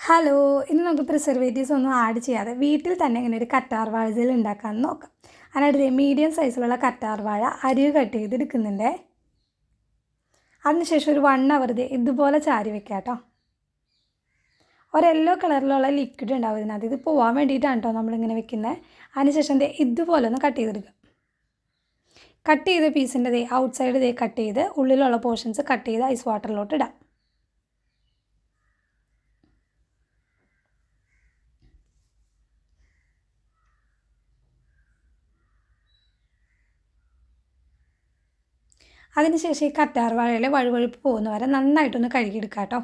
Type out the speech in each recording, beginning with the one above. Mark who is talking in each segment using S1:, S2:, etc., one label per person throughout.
S1: Hello, ഇന്ന് നമുക്ക് preservatives ഒന്നും ആഡ് ചെയ്യാതെ വീട്ടിൽ തന്നെ ഇങ്ങനെ ഒരു കറ്റാർ വാഴ ജെൽ ഉണ്ടാക്കാമെന്ന് നോക്കാം. അതിനായിട്ട് മീഡിയം സൈസിലുള്ള കറ്റാർ വാഴ അരിവ് കട്ട് ചെയ്തെടുക്കുന്നുണ്ട്. അതിനുശേഷം ഒരു 1 അവർ ഇതുപോലെ ചാരി വെക്കാം കേട്ടോ. ഒരു യെല്ലോ കളറിലുള്ള ലിക്വിഡ് ഉണ്ടാവും ഇതിനകത്ത്. ഇത് പോകാൻ വേണ്ടിയിട്ടാണ് കേട്ടോ നമ്മളിങ്ങനെ വെക്കുന്നത്. അതിനുശേഷം ഇതുപോലെ ഒന്ന് കട്ട് ചെയ്തെടുക്കുക. കട്ട് ചെയ്ത പീസിൻ്റെ ഔട്ട് സൈഡ് കട്ട് ചെയ്ത് ഉള്ളിലുള്ള പോർഷൻസ് കട്ട് ചെയ്ത് ഐസ് വാട്ടറിലോട്ട് ഇടാം. അതിനുശേഷം ഈ കറ്റാർ വാഴയിലെ വഴുവഴുപ്പ് പോകുന്ന വരെ നന്നായിട്ടൊന്ന് കഴുകിയെടുക്കാം കേട്ടോ.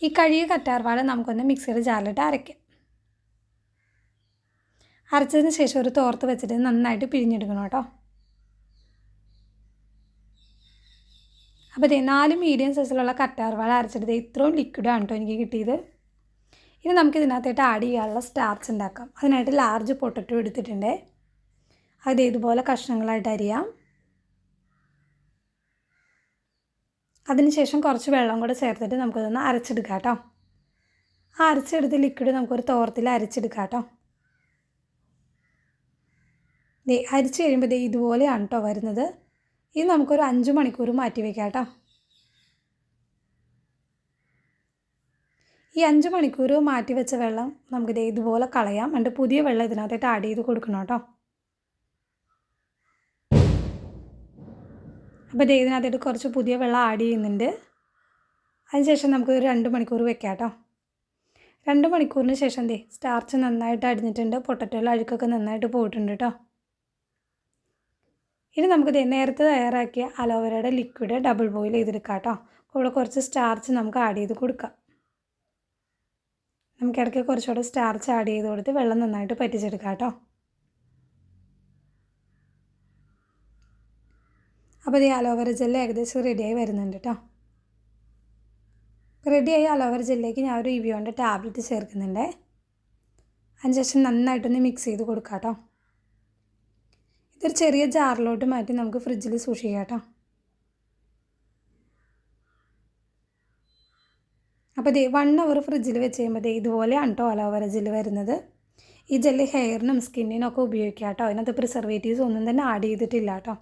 S1: ഈ കഴുകിയ കറ്റാർ വാഴ നമുക്കൊന്ന് മിക്സിയുടെ ജാറിലിട്ട് അരയ്ക്കാം. അരച്ചതിന് ശേഷം ഒരു തോർത്ത് വെച്ചിട്ട് നന്നായിട്ട് പിഴിഞ്ഞെടുക്കണം കേട്ടോ. അപ്പോൾ 4 മീഡിയം സൈസിലുള്ള കറ്റാർ വാഴ അരച്ചെടുത്ത് ഇത്രയും ലിക്വിഡാണ് കേട്ടോ എനിക്ക് കിട്ടിയത്. ഇനി നമുക്ക് ഇതിനകത്തായിട്ട് ആഡ് ചെയ്യാനുള്ള സ്റ്റാർച്ച് ഉണ്ടാക്കാം. അതിനായിട്ട് ലാർജ് പൊട്ടറ്റോ എടുത്തിട്ടുണ്ട്. അത് ഇതുപോലെ കഷ്ണങ്ങളായിട്ട് അരിയാം. അതിനുശേഷം കുറച്ച് വെള്ളം കൂടെ ചേർത്തിട്ട് നമുക്കതൊന്ന് അരച്ചെടുക്കാം കേട്ടോ. ആ അരച്ചെടുത്ത് ലിക്വിഡ് നമുക്കൊരു തോർത്തിൽ അരച്ചെടുക്കാം കേട്ടോ. അരിച്ച് കഴിയുമ്പോൾ ഇതുപോലെയാണ് കേട്ടോ വരുന്നത്. ഇത് നമുക്കൊരു 5 മണിക്കൂർ മാറ്റി വയ്ക്കാം കേട്ടോ. ഈ 5 മണിക്കൂർ മാറ്റി വെച്ച വെള്ളം നമുക്ക് ഇതുപോലെ കളയാം. എന്നിട്ട് പുതിയ വെള്ളം ഇതിനകത്തായിട്ട് ആഡ് ചെയ്ത് കൊടുക്കണം കേട്ടോ. അപ്പോൾ ഇതിനകത്തായിട്ട് കുറച്ച് പുതിയ വെള്ളം ആഡ് ചെയ്യുന്നുണ്ട്. അതിനുശേഷം നമുക്ക് ഒരു 2 മണിക്കൂർ വെക്കാം കേട്ടോ. 2 മണിക്കൂറിന് ശേഷം സ്റ്റാർച്ച് നന്നായിട്ട് അടിഞ്ഞിട്ടുണ്ട്. പൊട്ടറ്റോയിലെ അഴുക്കൊക്കെ നന്നായിട്ട് പോയിട്ടുണ്ട് കേട്ടോ. ഇനി നമുക്ക് നേരത്തെ തയ്യാറാക്കിയ അലോവേരയുടെ ലിക്വിഡ് ഡബിൾ ബോയിൽ ചെയ്തെടുക്കാം കേട്ടോ. കൂടെ കുറച്ച് സ്റ്റാർച്ച് നമുക്ക് ആഡ് ചെയ്ത് കൊടുക്കാം. നമുക്ക് ഇടയ്ക്ക് കുറച്ചുകൂടെ സ്റ്റാർച്ച് ആഡ് ചെയ്ത് കൊടുത്ത് വെള്ളം നന്നായിട്ട് പറ്റിച്ചെടുക്കാം കേട്ടോ. അപ്പോൾ ഈ അലോവേര ജെല്ല് ഏകദേശം റെഡിയായി വരുന്നുണ്ട് കേട്ടോ. റെഡിയായി അലോവേര ജെല്ലിലേക്ക് ഞാൻ ഒരു ഇവിയോൻ്റെ ടാബ്ലറ്റ് ചേർക്കുന്നുണ്ട്. അതിനുശേഷം നന്നായിട്ടൊന്ന് മിക്സ് ചെയ്ത് കൊടുക്കാം കേട്ടോ. ഇതൊരു ചെറിയ ജാറിലോട്ട് മാറ്റി നമുക്ക് ഫ്രിഡ്ജിൽ സൂക്ഷിക്കാം കേട്ടോ. അപ്പോൾ 1 അവർ ഫ്രിഡ്ജിൽ വെച്ച് കഴിയുമ്പോൾ ഇതുപോലെയാണ് കേട്ടോ അലോവേര ജെല്ല് വരുന്നത്. ഈ ജെല്ല് ഹെയറിനും സ്കിന്നിനും ഒക്കെ ഉപയോഗിക്കാം കേട്ടോ. അതിനകത്ത് പ്രിസർവേറ്റീവ്സ് ഒന്നും തന്നെ ആഡ് ചെയ്തിട്ടില്ല കേട്ടോ.